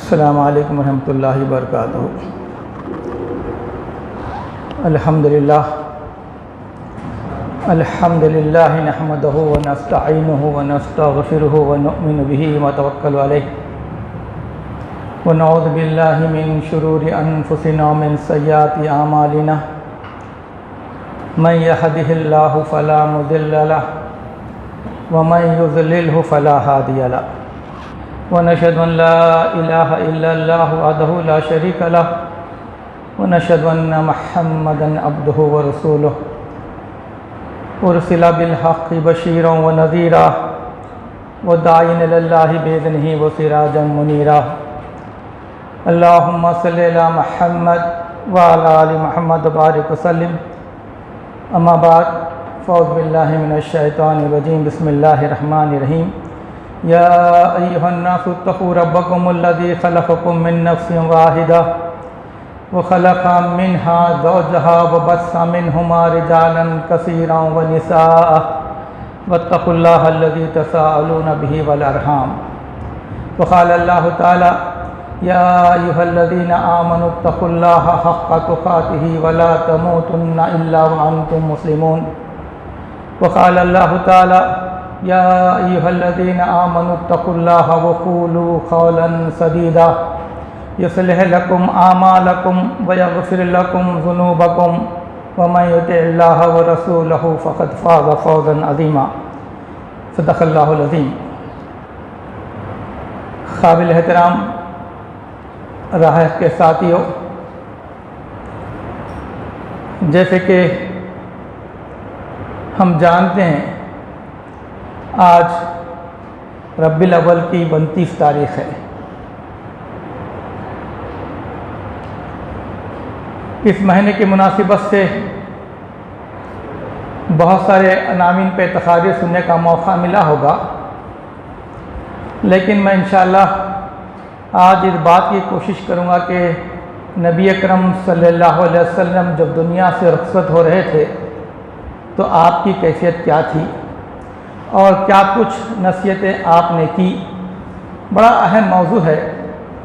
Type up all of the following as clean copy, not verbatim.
السلام علیکم ورحمۃ اللہ وبرکاتہ۔ الحمد للہ نحمدہ ونستعینہ ونستغفرہ ونؤمن بہ ونتوکل علیہ ونعوذ باللہ من شرور انفسنا ومن سیئات اعمالنا من یہدہ اللہ فلا مضل لہ ومن یضللہ فلا ہادی لہ ونشهد أن لا إله إلا الله وحده لا شريك له ونشهد أن محمدا عبده ورسوله أرسل بالحق بشيرا ونذيرا وداعيا إلى الله بإذنه وسراجا منيرا اللهم صل على محمد وعلى آل محمد وبارك وسلم أما بعد فأعوذ بالله من الشيطان الرجيم بسم الله الرحمن الرحيم يا أيها الناس اتقوا ربكم الذي خلقكم من نفس واحدة وخلق منها زوجها وبث منهما رجالا كثيرا ونساء واتقوا الله الذي تساءلون به والأرحام وقال الله تعالى يا أيها الذين آمنوا اتقوا الله حق تقاته ولا تموتن إلا وأنتم مسلمون وقال الله تعالى يا أيها الذين آمنوا اتقوا الله وقولوا قولا سديدا يصلح لكم أعمالكم ويغفر لكم ذنوبكم ومن يطع الله ورسوله فقد فاز فوزا عظيما صدق الله العظيم۔ قابل احترام راہ کے ساتھیوں، جیسے کہ ہم جانتے ہیں آج ربیع الاول کی 29 تاریخ ہے۔ اس مہینے کی مناسبت سے بہت سارے عناوین پہ تقاریر سننے کا موقع ملا ہوگا، لیکن میں انشاءاللہ آج اس بات کی کوشش کروں گا کہ نبی اکرم صلی اللہ علیہ وسلم جب دنیا سے رخصت ہو رہے تھے تو آپ کی کیفیت کیا تھی اور کیا کچھ نصیحتیں آپ نے کی۔ بڑا اہم موضوع ہے۔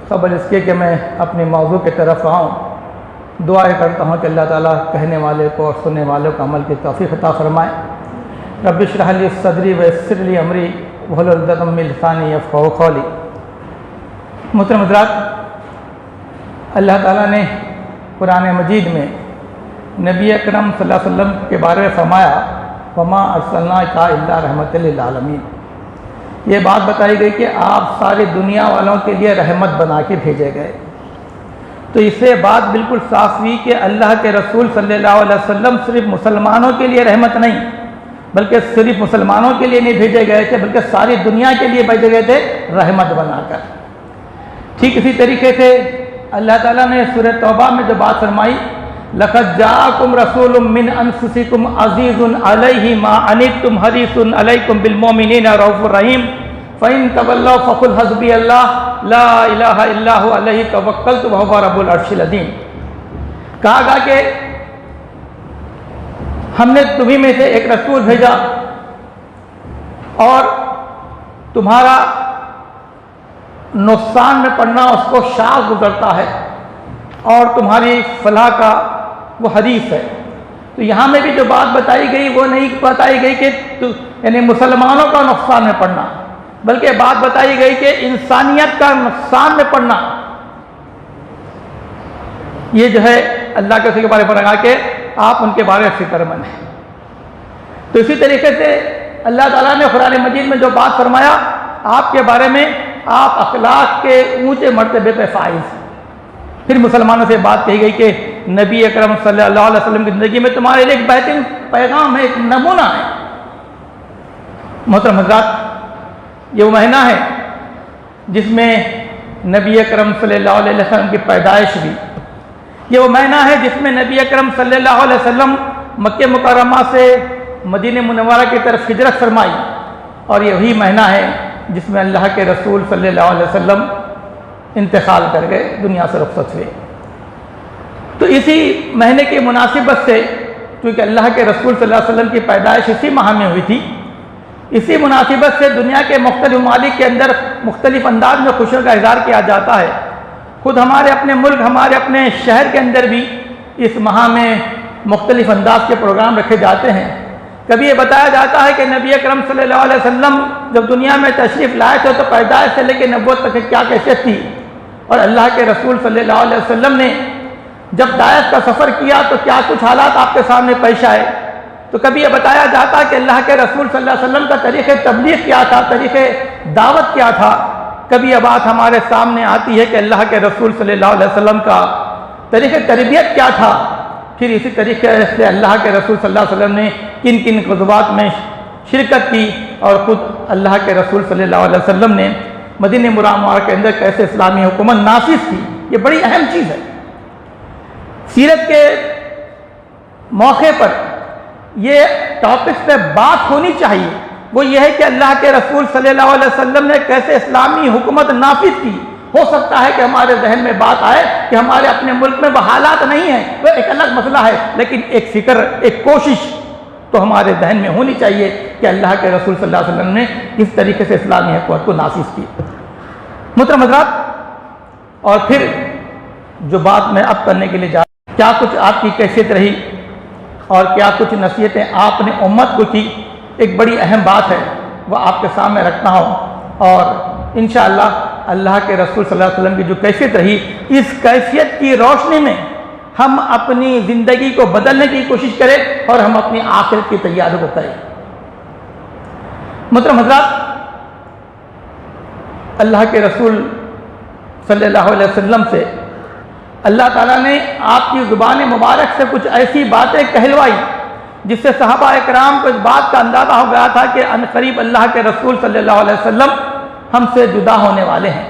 قبل اس کے کہ میں اپنے موضوع کی طرف آؤں، دعائیں کرتا ہوں کہ اللہ تعالیٰ کہنے والے کو اور سننے والوں کو عمل کی توفیق عطا فرمائے۔ رب اشرح لی صدری ویسر لی امری واحلل عقدۃ من لسانی یفقہوا قولی۔ محترم حضرات، اللہ تعالیٰ نے قرآن مجید میں نبی اکرم صلی اللہ علیہ وسلم کے بارے میں فرمایا وَمَا أَرْسَلْنَاكَ إِلَّا رَحْمَةً لِلْعَالَمِينَ۔ یہ بات بتائی گئی کہ آپ ساری دنیا والوں کے لیے رحمت بنا کے بھیجے گئے۔ تو اس سے بات بالکل صاف ہوئی کہ اللہ کے رسول صلی اللہ علیہ وسلم صرف مسلمانوں کے لیے رحمت نہیں، بلکہ صرف مسلمانوں کے لیے نہیں بھیجے گئے تھے، بلکہ ساری دنیا کے لیے بھیجے گئے تھے رحمت بنا کر۔ ٹھیک اسی طریقے سے اللہ تعالیٰ نے سورہ توبہ میں جو بات فرمائی لَقَدْ جَاءَكُمْ رَسُولٌ مِّنْ أَنفُسِكُمْ عَزِيزٌ عَلَيْهِ مَا عَنِتُّمْ حَرِيصٌ عَلَيْكُمْ بِالْمُؤْمِنِينَ رَءُوفٌ رَحِيمٌ فَإِن تَوَلَّوْا فَقُلْ حَسْبِيَ اللَّهُ لَا إِلَٰهَ إِلَّا هُوَ عَلَيْهِ تَوَكَّلْتُ وَهُوَ رَبُّ الْعَرْشِ الْعَظِيمِ۔ کہا گا کہ ہم نے تمہیں میں سے ایک رسول بھیجا اور تمہارا نقصان میں پڑنا اس کو شاذ گزرتا ہے اور تمہاری فلاح کا وہ حدیث ہے۔ تو یہاں میں بھی جو بات بتائی گئی وہ نہیں بتائی گئی کہ یعنی مسلمانوں کا نقصان میں پڑنا، بلکہ بات بتائی گئی کہ انسانیت کا نقصان میں پڑنا۔ یہ جو ہے اللہ کے رسول کے بارے میں فرمایا کہ آپ ان کے بارے میں فکر مند ہیں۔ تو اسی طریقے سے اللہ تعالیٰ نے قرآن مجید میں جو بات فرمایا آپ کے بارے میں، آپ اخلاق کے اونچے مرتبے پہ فائز ہیں۔ پھر مسلمانوں سے بات کہی گئی کہ نبی اکرم صلی اللہ علیہ وسلم کی زندگی میں تمہارے لیے ایک بہترین پیغام ہے، ایک نمونہ ہے۔ محترم حضرات، یہ وہ مہینہ ہے جس میں نبی اکرم صلی اللہ علیہ وسلم کی پیدائش ہوئی۔ یہ وہ مہینہ ہے جس میں نبی اکرم صلی اللہ علیہ وسلم مکہ مکرمہ سے مدینہ منورہ کی طرف ہجرت فرمائی، اور یہ وہی مہینہ ہے جس میں اللہ کے رسول صلی اللہ علیہ وسلم انتقال کر گئے، دنیا سے رخصت ہوئے۔ تو اسی مہینے کی مناسبت سے، کیونکہ اللہ کے رسول صلی اللہ علیہ وسلم کی پیدائش اسی ماہ میں ہوئی تھی، اسی مناسبت سے دنیا کے مختلف ممالک کے اندر مختلف انداز میں خوشیوں کا اظہار کیا جاتا ہے خود ہمارے اپنے ملک، ہمارے اپنے شہر کے اندر بھی اس ماہ میں مختلف انداز کے پروگرام رکھے جاتے ہیں۔ کبھی یہ بتایا جاتا ہے کہ نبی اکرم صلی اللہ علیہ وسلم جب دنیا میں تشریف لائے تھے تو پیدائش سے لے کے نبوت تک کیا کیفیت تھی، اور اللہ کے رسول صلی اللہ علیہ وسلم نے جب داعیت کا سفر کیا تو کیا کچھ حالات آپ کے سامنے پیش آئے۔ تو کبھی یہ بتایا جاتا ہے کہ اللہ کے رسول صلی اللہ علیہ وسلم کا طریقہ تبلیغ کیا تھا، طریقہ دعوت کیا تھا۔ کبھی یہ بات ہمارے سامنے آتی ہے کہ اللہ کے رسول صلی اللہ علیہ وسلم کا طریقہ تربیت کیا تھا، پھر اسی طریقے سے اللہ کے رسول صلی اللہ علیہ وسلم نے کن کن غزوات میں شرکت کی، اور خود اللہ کے رسول صلی اللہ علیہ وسلم نے مدینہ منورہ کے اندر کیسے اسلامی حکومت نافذ کی۔ یہ بڑی اہم چیز ہے۔ سیرت کے موقع پر یہ ٹاپکس پہ بات ہونی چاہیے، وہ یہ ہے کہ اللہ کے رسول صلی اللہ علیہ وسلم نے کیسے اسلامی حکومت نافذ کی۔ ہو سکتا ہے کہ ہمارے ذہن میں بات آئے کہ ہمارے اپنے ملک میں وہ حالات نہیں ہیں، وہ ایک الگ مسئلہ ہے، لیکن ایک فکر، ایک کوشش تو ہمارے ذہن میں ہونی چاہیے کہ اللہ کے رسول صلی اللہ علیہ وسلم نے کس طریقے سے اسلامی حکومت کو نافذ کی۔ محترم حضرات، اور پھر جو بات میں اب کرنے کے لیے جا رہا ہوں، کیا کچھ آپ کی کیفیت رہی اور کیا کچھ نصیحتیں آپ نے امت کو کی، ایک بڑی اہم بات ہے، وہ آپ کے سامنے رکھتا ہوں، اور انشاءاللہ اللہ کے رسول صلی اللہ علیہ وسلم کی جو کیفیت رہی، اس کیفیت کی روشنی میں ہم اپنی زندگی کو بدلنے کی کوشش کریں اور ہم اپنی آخرت کی تیاری کو کریں۔ محترم حضرات، اللہ کے رسول صلی اللہ علیہ وسلم سے اللہ تعالیٰ نے آپ کی زبان مبارک سے کچھ ایسی باتیں کہلوائی جس سے صحابہ اکرام کو اس بات کا اندازہ ہو گیا تھا کہ عنقریب اللہ کے رسول صلی اللہ علیہ وسلم ہم سے جدا ہونے والے ہیں،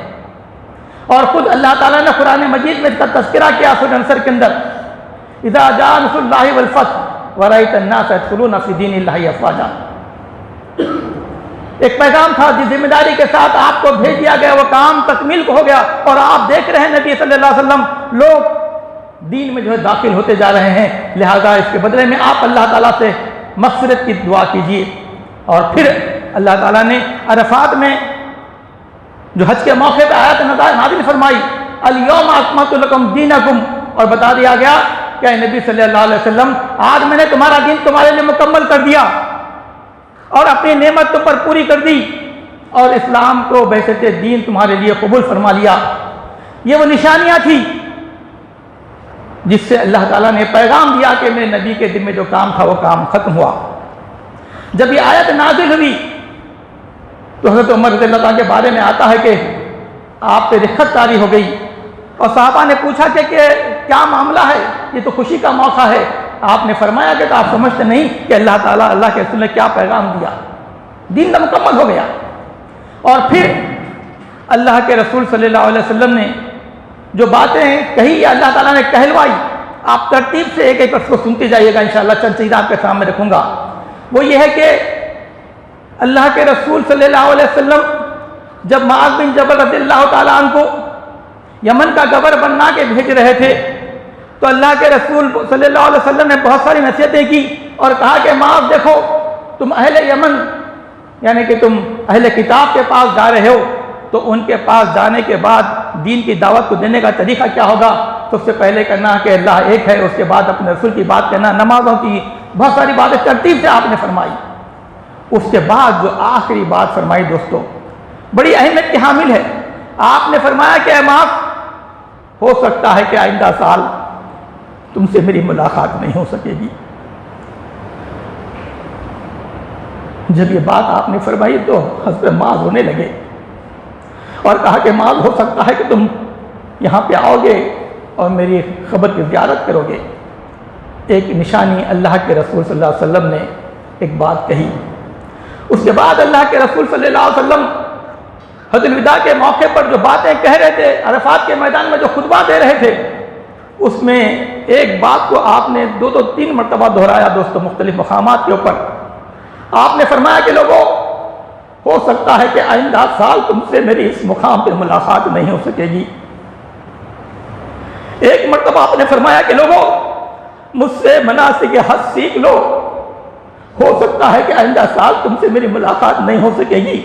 اور خود اللہ تعالیٰ نے قرآن مجید میں اس کا تذکرہ کیا سورہ نصر کے اندر، اذا جاء نصر اللہ والفتح ورأیت الناس يدخلون فی دین اللہ افواجا۔ ایک پیغام تھا جس ذمہ داری کے ساتھ آپ کو بھیج دیا گیا، وہ کام تکمیل ہو گیا، اور آپ دیکھ رہے ہیں نبی صلی اللہ علیہ وسلم لوگ دین میں جو ہے داخل ہوتے جا رہے ہیں، لہذا اس کے بدلے میں آپ اللہ تعالیٰ سے مغفرت کی دعا کیجیے۔ اور پھر اللہ تعالیٰ نے عرفات میں جو حج کے موقع پہ آیت نازل فرمائی، الیوم اکملت لکم دینکم، اور بتا دیا گیا کہ اے نبی صلی اللہ علیہ وسلم آج میں نے تمہارا دین تمہارے لیے مکمل کر دیا اور اپنی نعمت تم پر پوری کر دی، اور اسلام کو بعثت دین تمہارے لیے قبول فرما لیا۔ یہ وہ نشانیاں تھی جس سے اللہ تعالیٰ نے پیغام دیا کہ میرے نبی کے دل میں جو کام تھا وہ کام ختم ہوا۔ جب یہ آیت نازل ہوئی تو حضرت عمر رضی اللہ عنہ کے بارے میں آتا ہے کہ آپ پہ رخصت طاری ہو گئی، اور صحابہ نے پوچھا کہ کیا معاملہ ہے، یہ تو خوشی کا موقع ہے۔ آپ نے فرمایا کہ آپ سمجھتے نہیں کہ اللہ تعالیٰ، اللہ کے رسول نے کیا پیغام دیا، دین مکمل ہو گیا۔ اور پھر اللہ کے رسول صلی اللہ علیہ وسلم نے جو باتیں کہی یا اللہ تعالیٰ نے کہلوائی، آپ ترتیب سے ایک ایک اس کو سنتے جائیے گا، انشاءاللہ چند چیزیں آپ کے سامنے رکھوں گا۔ وہ یہ ہے کہ اللہ کے رسول صلی اللہ علیہ وسلم جب معاذ بن جبل رضی اللہ تعالیٰ عنہ کو یمن کا گورنر بنا کے بھیج رہے تھے تو اللہ کے رسول صلی اللہ علیہ وسلم نے بہت ساری نصیحتیں کی اور کہا کہ معاذ دیکھو، تم اہل یمن یعنی کہ تم اہل کتاب کے پاس جا رہے ہو، تو ان کے پاس جانے کے بعد دین کی دعوت کو دینے کا طریقہ کیا ہوگا؟ تو اس سے پہلے کرنا کہ اللہ ایک ہے، اس کے بعد اپنے رسول کی بات کرنا، نمازوں کی بہت ساری باتیں ترتیب سے آپ نے فرمائی۔ اس کے بعد جو آخری بات فرمائی دوستو بڑی اہمیت کی حامل ہے، آپ نے فرمایا کہ اے معاذ، ہو سکتا ہے کہ آئندہ سال تم سے میری ملاقات نہیں ہو سکے گی۔ جب یہ بات آپ نے فرمائی تو حضرت معاذ ہونے لگے اور کہا کہ معاذ، ہو سکتا ہے کہ تم یہاں پہ آؤ گے اور میری قبر کی زیارت کرو گے۔ ایک نشانی اللہ کے رسول صلی اللہ علیہ وسلم نے ایک بات کہی۔ اس کے بعد اللہ کے رسول صلی اللہ علیہ وسلم حجۃ الوداع کے موقع پر جو باتیں کہہ رہے تھے، عرفات کے میدان میں جو خطبہ دے رہے تھے، اس میں ایک بات کو آپ نے دو تین مرتبہ دہرایا دوستو، مختلف مقامات کے اوپر۔ آپ نے فرمایا کہ لوگوں، ہو سکتا ہے کہ آئندہ سال تم سے میری اس مقام پہ ملاقات نہیں ہو سکے گی۔ ایک مرتبہ آپ نے فرمایا کہ لوگوں، مجھ سے مناسک حج سیکھ لو، ہو سکتا ہے کہ آئندہ سال تم سے میری ملاقات نہیں ہو سکے گی۔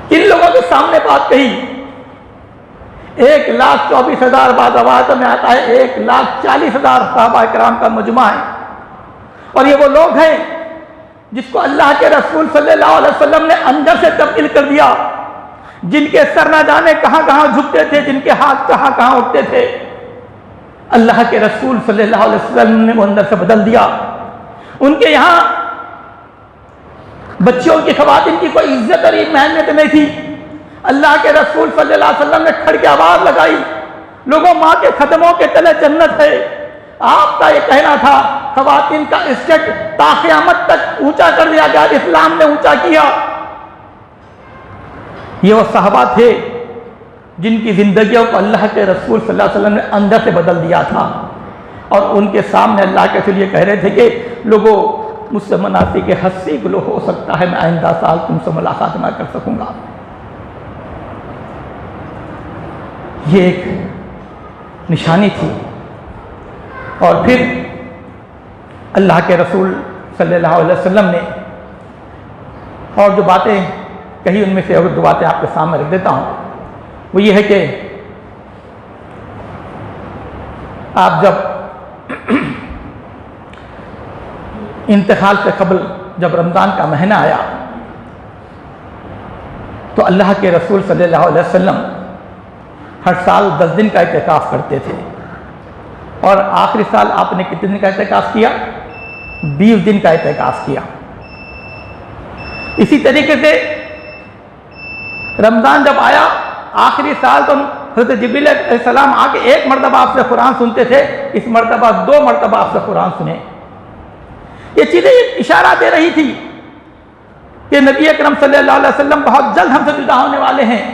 کن لوگوں کے سامنے بات کہی؟ 1,24,000 بعض روایتوں میں آتا ہے 1,40,000 صحابہ کرام کا مجمع ہے. اور یہ وہ لوگ ہیں جس کو اللہ کے رسول صلی اللہ علیہ وسلم نے اندر سے تبدیل کر دیا، جن کے سر نہ جانے کہاں کہاں جھکتے تھے، جن کے ہاتھ کہاں کہاں اٹھتے تھے، اللہ کے رسول صلی اللہ علیہ وسلم نے وہ اندر سے بدل دیا. ان کے یہاں بچیوں کی، خواتین کی کوئی عزت اور اہمیت نہیں تھی. اللہ کے رسول صلی اللہ علیہ وسلم نے کھڑ کے آواز لگائی، لوگوں ماں کے قدموں کے تلے جنت ہے. آپ کا یہ کہنا تھا خواتین کا اسٹیٹ تا قیامت تک اونچا کر دیا گیا، اسلام نے اونچا کیا. یہ وہ صحابہ تھے جن کی زندگیوں کو اللہ کے رسول صلی اللہ علیہ وسلم نے اندر سے بدل دیا تھا. اور ان کے سامنے اللہ کے رسول یہ کہہ رہے تھے کہ لوگوں مجھ سے مناتی کہ 80 کلو ہو سکتا ہے میں آئندہ سال تم سے ملاقات نہ کر سکوں گا. یہ ایک نشانی تھی. اور پھر اللہ کے رسول صلی اللہ علیہ وسلم نے اور جو باتیں کہی، ان میں سے اور دو باتیں آپ کے سامنے رکھ دیتا ہوں. وہ یہ ہے کہ آپ جب انتقال سے قبل جب رمضان کا مہینہ آیا تو اللہ کے رسول صلی اللہ علیہ وسلم ہر سال 10 دن کا اعتکاف کرتے تھے. اور آخری سال آپ نے کتنے دن کا اعتکاف کیا؟ 20 دن کا اعتکاف کیا. اسی طریقے سے رمضان جب آیا آخری سال تو حضرت جبریل علیہ السلام آ کے ایک مرتبہ آپ سے قرآن سنتے تھے، اس مرتبہ 2 مرتبہ آپ سے قرآن سنے. یہ چیزیں اشارہ دے رہی تھی کہ نبی اکرم صلی اللہ علیہ وسلم بہت جلد ہم سے جدا ہونے والے ہیں.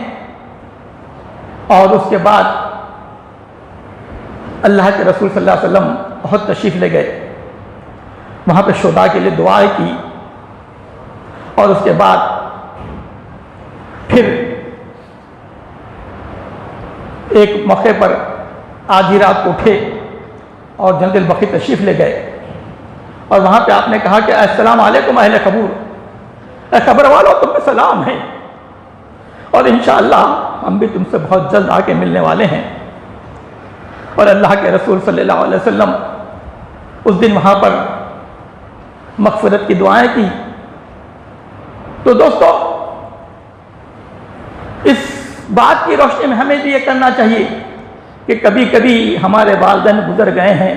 اور اس کے بعد اللہ کے رسول صلی اللہ علیہ وسلم بہت تشریف لے گئے، وہاں پہ شہداء کے لیے دعائیں کی. اور اس کے بعد پھر ایک موقع پر آدھی رات کو اٹھے اور جنت البقیع تشریف لے گئے. اور وہاں پہ آپ نے کہا کہ السلام علیکم اہل قبور، اے قبر والو تم پہ سلام ہے، اور انشاءاللہ ہم بھی تم سے بہت جلد آ کے ملنے والے ہیں. اور اللہ کے رسول صلی اللہ علیہ وسلم اس دن وہاں پر مغفرت کی دعائیں کی. تو دوستو اس بات کی روشنی میں ہمیں بھی یہ کرنا چاہیے کہ کبھی کبھی ہمارے والدین گزر گئے ہیں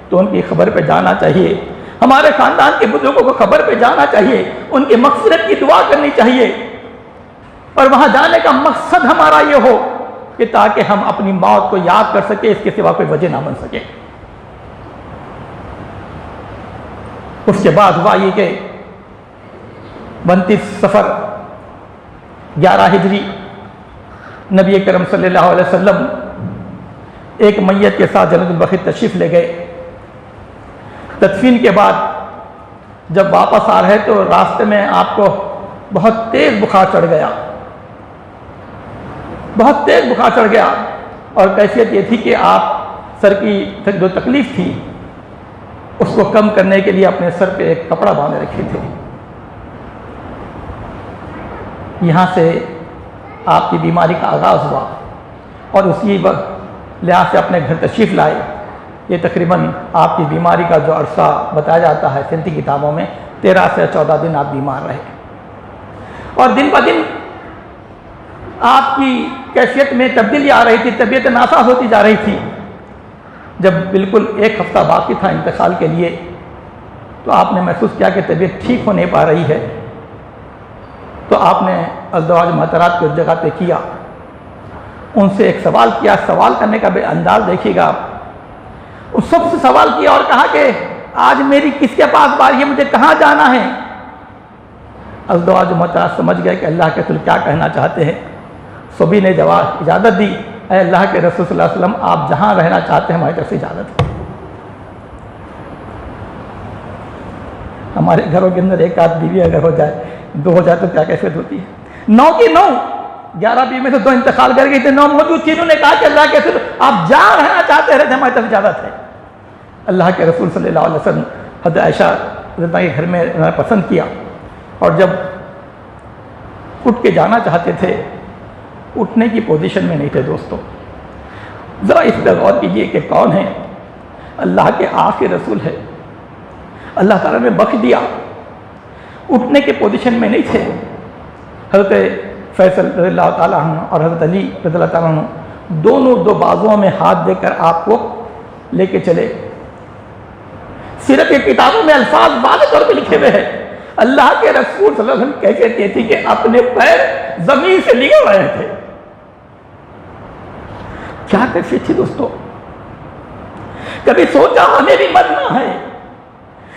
تو ان کی خبر پہ جانا چاہیے، ہمارے خاندان کے بزرگوں کو خبر پہ جانا چاہیے، ان کی مغفرت کی دعا کرنی چاہیے. اور وہاں جانے کا مقصد ہمارا یہ ہو کہ تاکہ ہم اپنی موت کو یاد کر سکیں، اس کے سوا کوئی وجہ نہ بن سکے. اس کے بعد ہوا یہ کہ 29 صفر 11 ہجری نبی کرم صلی اللہ علیہ وسلم ایک میت کے ساتھ جنت البقیع تشریف لے گئے. تدفین کے بعد جب واپس آ رہے تو راستے میں آپ کو بہت تیز بخار چڑھ گیا، بہت تیز بخار چڑھ گیا. اور کیفیت یہ تھی کہ آپ سر کی جو تکلیف تھی اس کو کم کرنے کے لیے اپنے سر پہ ایک کپڑا باندھے رکھے تھے. یہاں سے آپ کی بیماری کا آغاز ہوا اور اسی وقت لحاظ سے اپنے گھر تشریف لائے. یہ تقریباً آپ کی بیماری کا جو عرصہ بتایا جاتا ہے سنتی کتابوں میں 13 سے 14 دن آپ بیمار رہے. اور دن بہ دن آپ کی کیفیت میں تبدیلی آ رہی تھی، طبیعت ناساز ہوتی جا رہی تھی. جب بالکل 1 ہفتہ باقی تھا انتقال کے لیے تو آپ نے محسوس کیا کہ طبیعت ٹھیک ہو نہیں پا رہی ہے. تو آپ نے ازدواج محترات کو جگہ پہ کیا، ان سے ایک سوال کیا. سوال کرنے کا بھی انداز دیکھیے گا. اس سب سے سوال کیا اور کہا کہ آج میری کس کے پاس باری ہے، مجھے کہاں جانا ہے. ازدواج محترات سمجھ گئے کہ اللہ کے رسول کیا کہنا چاہتے ہیں. سبھی نے جواب اجازت دی، اے اللہ کے رسول صلی اللہ علیہ وسلم آپ جہاں رہنا چاہتے ہیں ہماری طرف سے اجازت ہے. ہمارے گھروں کے اندر ایک آدھ بیوی اگر ہو جائے 2 ہو جائے تو کیا کیفیت ہوتی ہے. 9 کی 9 11 بیوی میں سے 2 انتقال کر گئی تھی. 9 موجود تھی. انہوں نے کہا کہ اللہ کے رسول آپ جہاں رہنا چاہتے رہتے ہماری طرف اجازت ہے. اللہ کے رسول صلی اللہ علیہ وسلم حضرت عائشہ رضی اللہ عنہا کے گھر میں انہوں نے پسند کیا. اور جب اٹھ کے جانا چاہتے تھے اٹھنے کی پوزیشن میں نہیں تھے دوستوں. ذرا اس پہ غور کیجیے کہ کون ہے؟ اللہ کے آخری رسول ہے، اللہ تعالیٰ نے بخش دیا، اٹھنے کے پوزیشن میں نہیں تھے۔ حضرت فیصل رضی اللہ تعالیٰ عنہ اور حضرت علی رضی اللہ تعالیٰ عنہ دونوں دو بازوؤں میں ہاتھ دے کر آپ کو لے کے چلے۔ سیرت کی کتابوں میں الفاظ واضح طور پہ لکھے ہوئے ہیں، اللہ کے رسول صلی اللہ علیہ وسلم کیسے کہتی کہ اپنے پیر زمین سے لگے ہوئے تھے۔ کیا کیفیت تھی دوستو؟ کبھی سوچا ہمیں بھی مرنا ہے،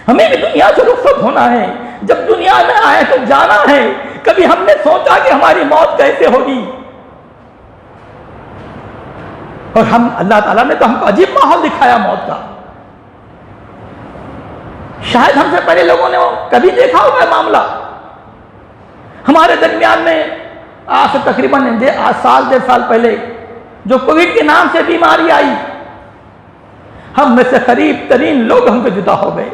ہمیں بھی دنیا سے رخصت ہونا ہے، جب دنیا میں آئے تو جانا ہے۔ کبھی ہم نے سوچا کہ ہماری موت کیسے ہوگی؟ اور ہم اللہ تعالیٰ نے تو ہم کو عجیب ماحول دکھایا موت کا۔ شاید ہم سے پہلے لوگوں نے کبھی دیکھا ہوگا معاملہ۔ ہمارے درمیان میں آج سے تقریباً 1.5 سال پہلے جو کووڈ کے نام سے بیماری آئی، ہم میں سے قریب ترین لوگ ہم سے جدا ہو گئے،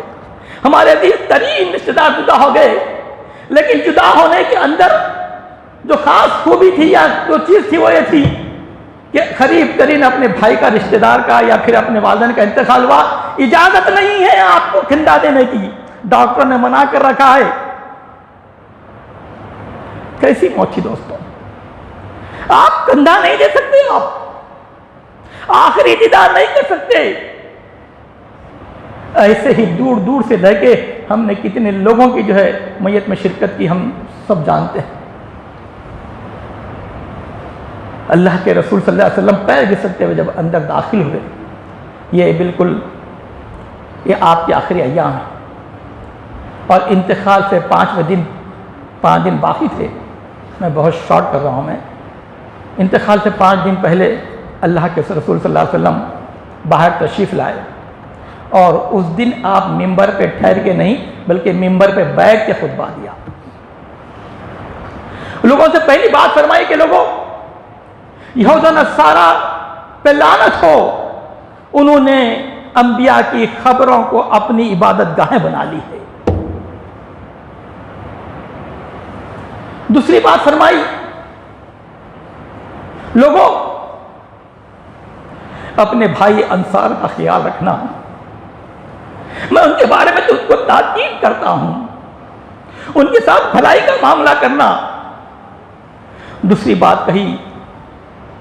ہمارے عزیز ترین رشتے دار جدا ہو گئے۔ لیکن جدا ہونے کے اندر جو خاص خوبی تھی یا جو چیز تھی وہ یہ تھی کہ قریب ترین اپنے بھائی کا، رشتے دار کا یا پھر اپنے والدین کا انتقال ہوا، اجازت نہیں ہے آپ کو کھندا دینے کی، ڈاکٹر نے منع کر رکھا ہے۔ کیسی موت تھی دوستوں؟ آپ کندھا نہیں دے سکتے، آپ آخری دیدار نہیں کر سکتے۔ ایسے ہی دور دور سے رہ کے ہم نے کتنے لوگوں کی جو ہے میت میں شرکت کی، ہم سب جانتے ہیں۔ اللہ کے رسول صلی اللہ علیہ وسلم پیر گھسٹتے ہوئے جب اندر داخل ہوئے، یہ بالکل یہ آپ کے آخری ایام ہیں، اور انتقال سے 5 دن باقی تھے۔ میں بہت شارٹ کر رہا ہوں، میں انتقال سے 5 دن پہلے اللہ کے رسول صلی اللہ علیہ وسلم باہر تشریف لائے، اور اس دن آپ ممبر پہ ٹھہر کے نہیں بلکہ ممبر پہ بیٹھ کے خطبہ دیا۔ لوگوں سے پہلی بات فرمائی کہ لوگوں، یہود و نصارہ پہ لعنت ہو، انہوں نے انبیاء کی خبروں کو اپنی عبادت گاہیں بنا لی ہے۔ دوسری بات فرمائی، لوگوں اپنے بھائی انصار کا خیال رکھنا، میں ان کے بارے میں تو ان کو تاکید کرتا ہوں، ان کے ساتھ بھلائی کا معاملہ کرنا۔ دوسری بات کہی،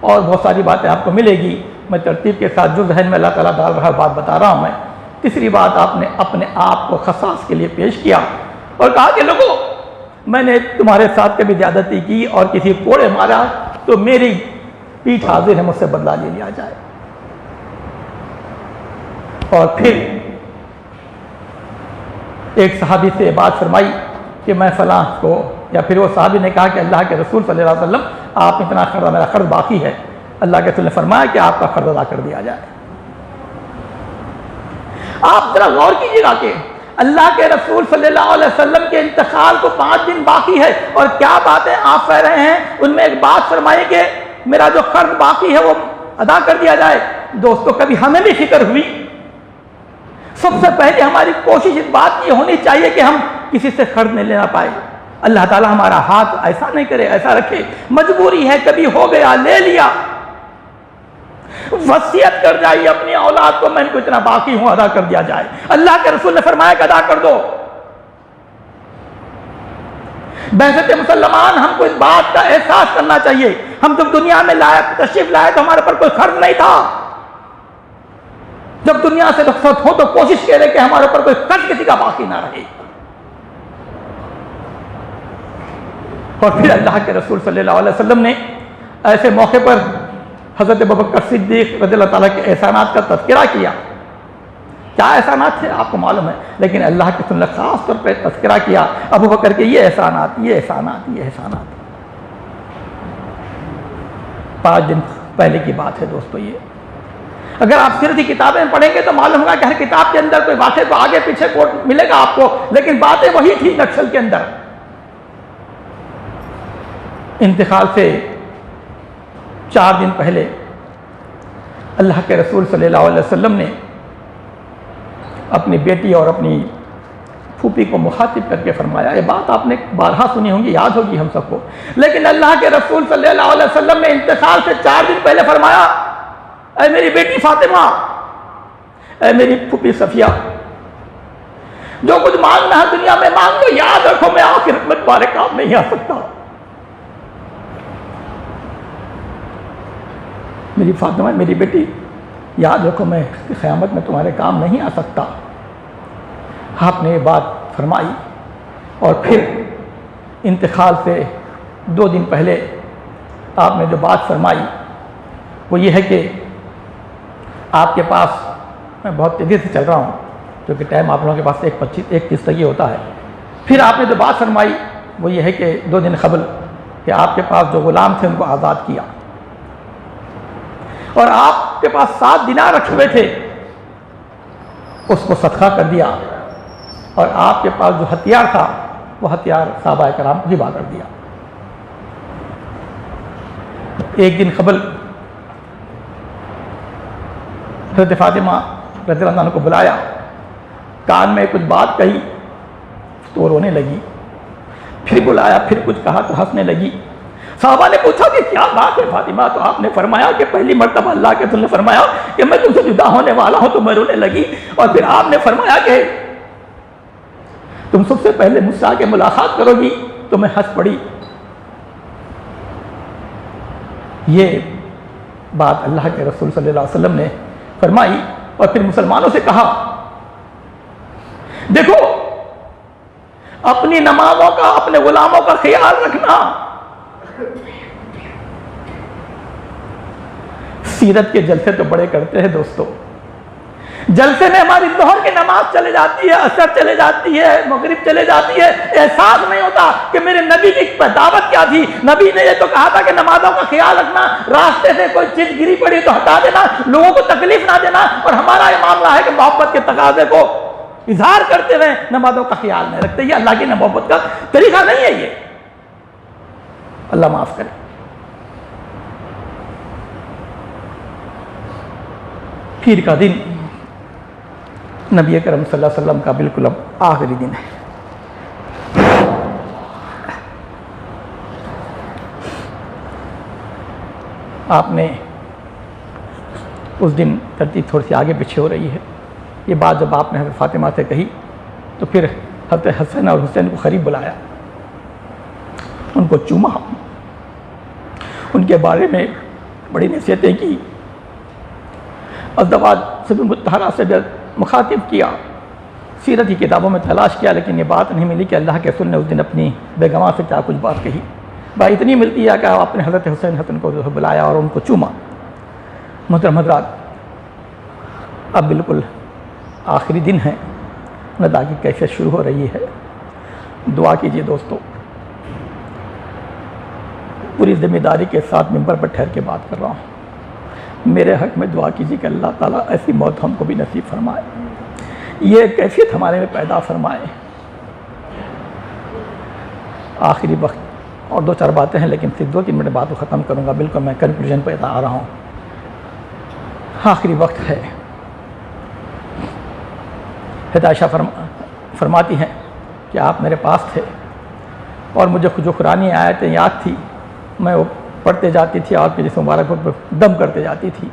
اور بہت ساری باتیں آپ کو ملے گی، میں ترتیب کے ساتھ جو ذہن میں اللہ تعالیٰ ڈال رہا بات بتا رہا ہوں میں۔ تیسری بات آپ نے اپنے آپ کو خصاص کے لیے پیش کیا اور کہا کہ لوگوں، میں نے تمہارے ساتھ کبھی زیادتی کی اور کسی کوڑے مارا تو میری پیٹھ حاضر ہے، مجھ سے بدلہ لے لیا جائے۔ اور پھر ایک صحابی سے بات فرمائی کہ میں فلاں کو، یا پھر وہ صحابی نے کہا کہ اللہ کے رسول صلی اللہ علیہ وسلم آپ اتنا قرض، میرا قرض باقی ہے۔ اللہ کے رسول نے فرمایا کہ آپ کا قرض ادا کر دیا جائے۔ آپ ذرا غور کیجیے گا کہ اللہ کے رسول صلی اللہ علیہ وسلم کے انتقال کو 5 دن باقی ہے، اور کیا باتیں آپ کہہ رہے ہیں۔ ان میں ایک بات فرمائی کہ میرا جو قرض باقی ہے وہ ادا کر دیا جائے۔ دوستو، کبھی ہمیں بھی فکر ہوئی؟ سب سے پہلے ہماری کوشش اس بات یہ ہونی چاہیے کہ ہم کسی سے قرض نہیں لینا پائے۔ اللہ تعالیٰ ہمارا ہاتھ ایسا نہیں کرے، ایسا رکھے۔ مجبوری ہے، کبھی ہو گیا، لے لیا، وصیت کر جائیے اپنی اولاد کو، میں ان کو اتنا باقی ہوں، ادا کر دیا جائے۔ اللہ کے رسول نے فرمایا کہ ادا کر دو۔ بحثت مسلمان ہم کو اس بات کا احساس کرنا چاہیے، ہم جب دنیا میں تشریف لائے تو ہمارے پر کوئی قرض نہیں تھا۔ جب دنیا سے رخصت ہو تو کوشش کرے کہ ہمارے پر کوئی قرض کسی کا باقی نہ رہے۔ اور پھر اللہ کے رسول صلی اللہ علیہ وسلم نے ایسے موقع پر حضرت ابوبکر صدیق رضی اللہ تعالیٰ کے احسانات کا تذکرہ کیا۔ کیا احسانات تھے آپ کو معلوم ہے، لیکن اللہ کے رسول نے خاص طور پہ تذکرہ کیا ابوبکر کے، یہ احسانات، یہ احسانات، یہ احسانات۔ 5 دن پہلے کی بات ہے دوستو یہ۔ اگر آپ سیرت کی کتابیں پڑھیں گے تو معلوم ہوگا کہ ہر کتاب کے اندر کوئی واقعے کو آگے پیچھے کوٹ ملے گا آپ کو، لیکن باتیں وہی تھی نکسل کے اندر۔ انتقال سے 4 دن پہلے اللہ کے رسول صلی اللہ علیہ وسلم نے اپنی بیٹی اور اپنی پھوپھی کو مخاطب کر کے فرمایا، یہ بات آپ نے بارہا سنی ہوں گی، یاد ہوگی ہم سب کو، لیکن اللہ کے رسول صلی اللہ علیہ وسلم نے انتقال سے 4 دن پہلے فرمایا اے میری بیٹی فاطمہ، اے میری پھوپھی صفیہ، جو کچھ مانگنا ہے دنیا میں مانگ لو، یاد رکھو میں آخرت میں تمہارے کام نہیں آ سکتا۔ میری فاطمہ، میری بیٹی، یاد رکھو میں قیامت میں تمہارے کام نہیں آ سکتا۔ آپ نے یہ بات فرمائی، اور پھر انتقال سے 2 دن پہلے آپ نے جو بات فرمائی وہ یہ ہے کہ آپ کے پاس، میں بہت تیزی سے چل رہا ہوں کیونکہ ٹائم آپ لوگوں کے پاس 1:25 تک یہ ہوتا ہے۔ پھر آپ نے جو بات فرمائی وہ یہ ہے کہ 2 دن قبل کہ آپ کے پاس جو غلام تھے ان کو آزاد کیا، اور آپ کے پاس 7 دینار رکھے ہوئے تھے اس کو صدقہ کر دیا، اور آپ کے پاس جو ہتھیار تھا وہ ہتھیار صحابہ کرام کو ہبا کر دیا۔ 1 دن قبل حضرت فاطمہ رضی اللہ عنہ کو بلایا، کان میں کچھ بات کہی تو رونے لگی، پھر بلایا، پھر کچھ کہا تو ہنسنے لگی۔ صحابہ نے پوچھا کہ کیا بات ہے فاطمہ؟ تو آپ نے فرمایا کہ پہلی مرتبہ اللہ کے رسول نے فرمایا کہ میں تم سے جدا ہونے والا ہوں، تو میں رونے لگی، اور پھر آپ نے فرمایا کہ تم سب سے پہلے مجھ سے آ کے ملاقات کرو گی، تو میں ہنس پڑی۔ یہ بات اللہ کے رسول صلی اللہ علیہ وسلم نے فرمائی، اور پھر مسلمانوں سے کہا دیکھو اپنی نمازوں کا، اپنے غلاموں کا خیال رکھنا۔ سیرت کے جلسے تو بڑے کرتے ہیں دوستو، جلسے میں ہماری ظہر کی نماز چلے جاتی ہے، عصر چلے جاتی ہے، مغرب چلے جاتی ہے، احساس نہیں ہوتا کہ میرے نبی کی دعوت کیا تھی۔ نبی نے یہ تو کہا تھا کہ نمازوں کا خیال رکھنا، راستے سے کوئی چیز گری پڑی تو ہٹا دینا، لوگوں کو تکلیف نہ دینا، اور ہمارا یہ معاملہ ہے کہ محبت کے تقاضے کو اظہار کرتے ہوئے نمازوں کا خیال نہیں رکھتے۔ یہ اللہ کی محبت کا طریقہ نہیں ہے، یہ اللہ معاف کرے۔ پیر کا دن نبی کرم صلی اللہ علیہ وسلم کا بالکل اب آخری دن ہے۔ آپ نے اس دن ترتیب تھوڑی سی آگے پیچھے ہو رہی ہے، یہ بات جب آپ نے حضرت فاطمہ سے کہی تو پھر حضرت حسن اور حسین کو قریب بلایا، ان کو چوما، ان کے بارے میں بڑی نصیحتیں کی، ازدواج سے بھی مطہرہ سے بھی مخاطب کیا، سیرت کی کتابوں میں تلاش کیا، لیکن یہ بات نہیں ملی کہ اللہ کے رسول نے اس دن اپنی بیگماں سے کیا کچھ بات کہی۔ بات اتنی ملتی ہے کہ آپ نے حضرت حسین حسن کو بلایا اور ان کو چوما۔ محترم حضرات، اب بالکل آخری دن ہے، ندا کی کیفیت شروع ہو رہی ہے، دعا کیجیے دوستو۔ پوری ذمہ داری کے ساتھ ممبر پر ٹھہر کے بات کر رہا ہوں، میرے حق میں دعا کیجیے کہ اللہ تعالیٰ ایسی موت ہم کو بھی نصیب فرمائے، یہ کیفیت ہمارے میں پیدا فرمائے۔ آخری وقت اور 2-4 باتیں ہیں، لیکن صرف 2-3 منٹ بعد وہ ختم کروں گا، بالکل میں کنکلوژن پہ آ رہا ہوں۔ آخری وقت ہے، عائشہ فرماتی ہیں کہ آپ میرے پاس تھے اور مجھے جو قرآنی آیتیں یاد تھی میں وہ پڑھتے جاتی تھی، اور پھر جس مبارک وقت پہ دم کرتے جاتی تھی،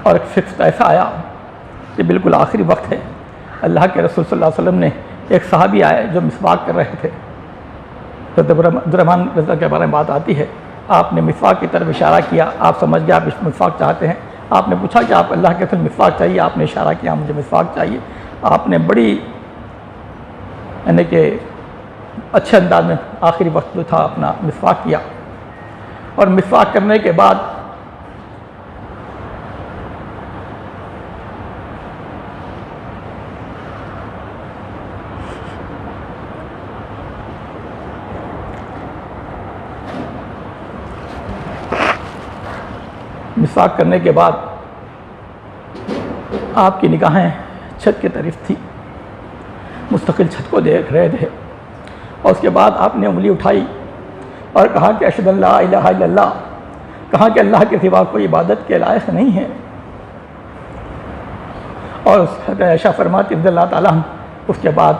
اور ایک فکر ایسا آیا کہ بالکل آخری وقت ہے، اللہ کے رسول صلی اللہ علیہ وسلم نے، ایک صحابی آئے جو مسواک کر رہے تھے، عبدالرحمن رضا کے بارے میں بات آتی ہے، آپ نے مسواک کی طرف اشارہ کیا، آپ سمجھ گئے آپ مسواک چاہتے ہیں، آپ نے پوچھا کہ آپ اللہ کے رسول مسواک چاہیے، آپ نے اشارہ کیا مجھے مسواک چاہیے، آپ نے بڑی یعنی کہ اچھے انداز میں آخری وقت جو تھا اپنا مسواک کیا، اور مسواک کرنے کے بعد مسواک کرنے کے بعد آپ کی نگاہیں چھت کی طرف تھی، مستقل چھت کو دیکھ رہے تھے، اور اس کے بعد آپ نے انگلی اٹھائی اور کہا کہ اشہد ان لا الہ الا اللہ، کہا کہ اللہ کے سوا کوئی عبادت کے لائق نہیں ہے، اور عائشہ فرماتی رضی اللہ تعالیٰ عنہ، اس کے بعد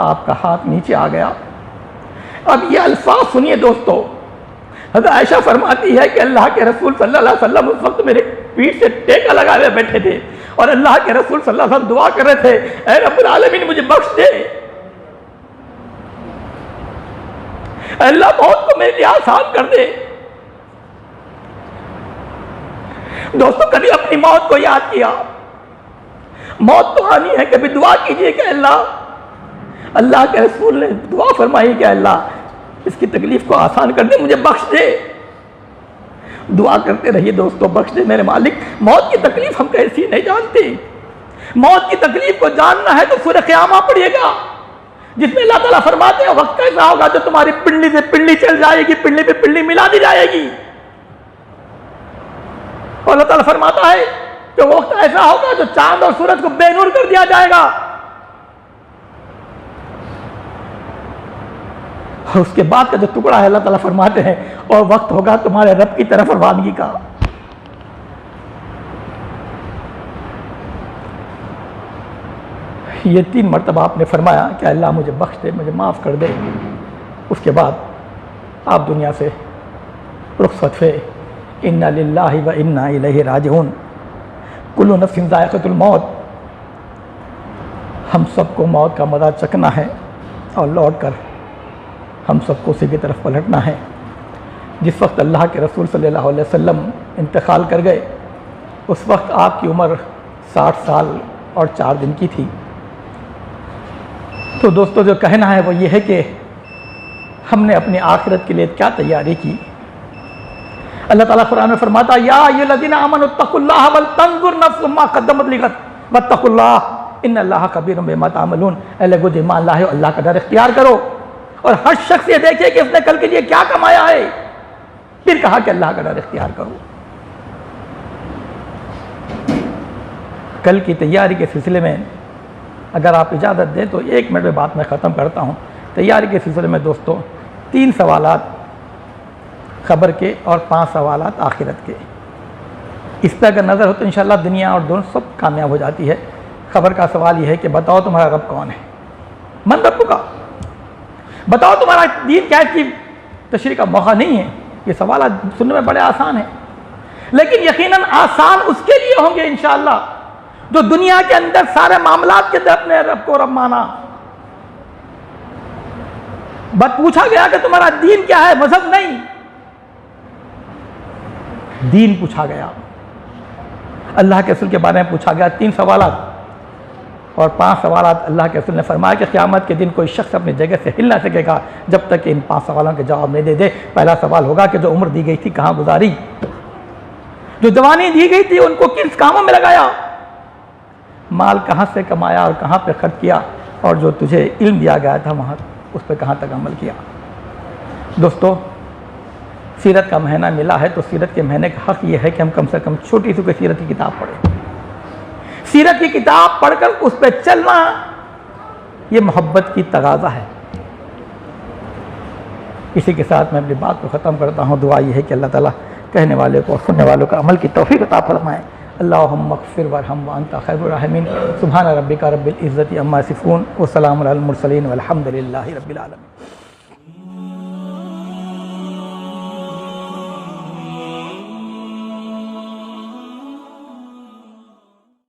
آپ کا ہاتھ نیچے آ گیا۔ اب یہ الفاظ سنیے دوستو، حضرت عائشہ فرماتی ہے کہ اللہ کے رسول صلی اللہ علیہ وسلم اس وقت میرے پیٹھ سے ٹیکا لگائے ہوئے بیٹھے تھے اور اللہ کے رسول صلی اللہ علیہ وسلم دعا کر رہے تھے، اے رب العالمین مجھے بخش دے، اللہ موت کو میرے لیے آسان کر دے۔ دوستو کبھی اپنی موت کو یاد کیا؟ موت تو آنی ہے، کبھی دعا کیجئے کہ اللہ کے رسول نے دعا فرمائی کہ اللہ اس کی تکلیف کو آسان کر دے، مجھے بخش دے۔ دعا کرتے رہیے دوستو، بخش دے میرے مالک۔ موت کی تکلیف ہم کیسی نہیں جانتے۔ موت کی تکلیف کو جاننا ہے تو سورہ قیامہ پڑھیے گا، جس میں اللہ تعالیٰ فرماتے ہیں وقت کیسا ہوگا جو تمہاری پنڈلی سے پنڈلی چل جائے گی، پنڈلی پہ پنڈلی ملا دی جائے گی۔ اور اللہ تعالیٰ فرماتا ہے کہ وقت ایسا ہوگا جو چاند اور سورج کو بے نور کر دیا جائے گا، اور اس کے بعد کا جو ٹکڑا ہے اللہ تعالیٰ فرماتے ہیں اور وقت ہوگا تمہارے رب کی طرف روانگی کا۔ یہ 3 مرتبہ آپ نے فرمایا کہ اللہ مجھے بخش دے، مجھے معاف کر دے۔ اس کے بعد آپ دنیا سے رخصت ہوئے۔ انا للہ و انا الیہ راجعون، کل نفس ذائقۃ الموت، ہم سب کو موت کا مزہ چکھنا ہے اور لوٹ کر ہم سب کو اسی کی طرف پلٹنا ہے۔ جس وقت اللہ کے رسول صلی اللہ علیہ وسلم انتقال کر گئے اس وقت آپ کی عمر 60 سال اور 4 دن کی تھی۔ تو دوستو جو کہنا ہے وہ یہ ہے کہ ہم نے اپنی آخرت کے لیے کیا تیاری کی۔ اللہ تعالیٰ قرآن میں فرماتا ہے یا ایھا الذین آمنوا اتقوا اللہ ولتنظر نفس ما قدمت لغد واتقوا اللہ ان اللہ خبیر بما تعملون۔ اے لوگو جو ایمان لائے ہو اللہ کا ڈر اختیار کرو اور ہر شخص یہ دیکھے کہ اس نے کل کے لیے کیا کمایا ہے۔ پھر کہا کہ اللہ کا ڈر اختیار کرو۔ کل کی تیاری کے سلسلے میں اگر آپ اجازت دیں تو 1 منٹ میں بات میں ختم کرتا ہوں۔ تیاری کے سلسلے میں دوستو 3 سوالات خبر کے اور 5 سوالات آخرت کے۔ اس پہ اگر نظر ہو تو انشاءاللہ دنیا اور دونوں سب کامیاب ہو جاتی ہے۔ خبر کا سوال یہ ہے کہ بتاؤ تمہارا رب کون ہے؟ من رب کا؟ بتاؤ تمہارا دین کیا ہے؟ کی تشریح کا موقع نہیں ہے، یہ سوالات سننے میں بڑے آسان ہیں، لیکن یقیناً آسان اس کے لیے ہوں گے انشاءاللہ جو دنیا کے اندر سارے معاملات کے اندر اپنے رب کو رب مانا۔ بس پوچھا گیا کہ تمہارا دین کیا ہے، مذہب نہیں، دین پوچھا گیا۔ اللہ کے رسول کے بارے میں پوچھا گیا 3 سوالات اور 5 سوالات۔ اللہ کے رسول نے فرمایا کہ قیامت کے دن کوئی شخص اپنی جگہ سے ہل نہ سکے گا جب تک کہ ان 5 سوالوں کے جواب نہیں دے دے۔ پہلا سوال ہوگا کہ جو عمر دی گئی تھی کہاں گزاری، جو جوانی دی گئی تھی ان کو کس کاموں میں لگایا، مال کہاں سے کمایا اور کہاں پہ خرچ کیا، اور جو تجھے علم دیا گیا تھا وہاں اس پہ کہاں تک عمل کیا۔ دوستو سیرت کا مہینہ ملا ہے تو سیرت کے مہینے کا حق یہ ہے کہ ہم کم سے کم چھوٹی سی کوئی سیرت کی کتاب پڑھیں۔ سیرت کی کتاب پڑھ کر اس پہ چلنا یہ محبت کی تقاضا ہے۔ اسی کے ساتھ میں اپنی بات کو ختم کرتا ہوں۔ دعا یہ ہے کہ اللہ تعالیٰ کہنے والے کو اور سننے والوں کا عمل کی توفیق عطا فرمائے۔ اللہم اغفر وارحم وانت خیر الراحمین۔ سبحان ربک رب العزت عما یصفون وسلام علی المرسلین والحمد للہ رب العالمین۔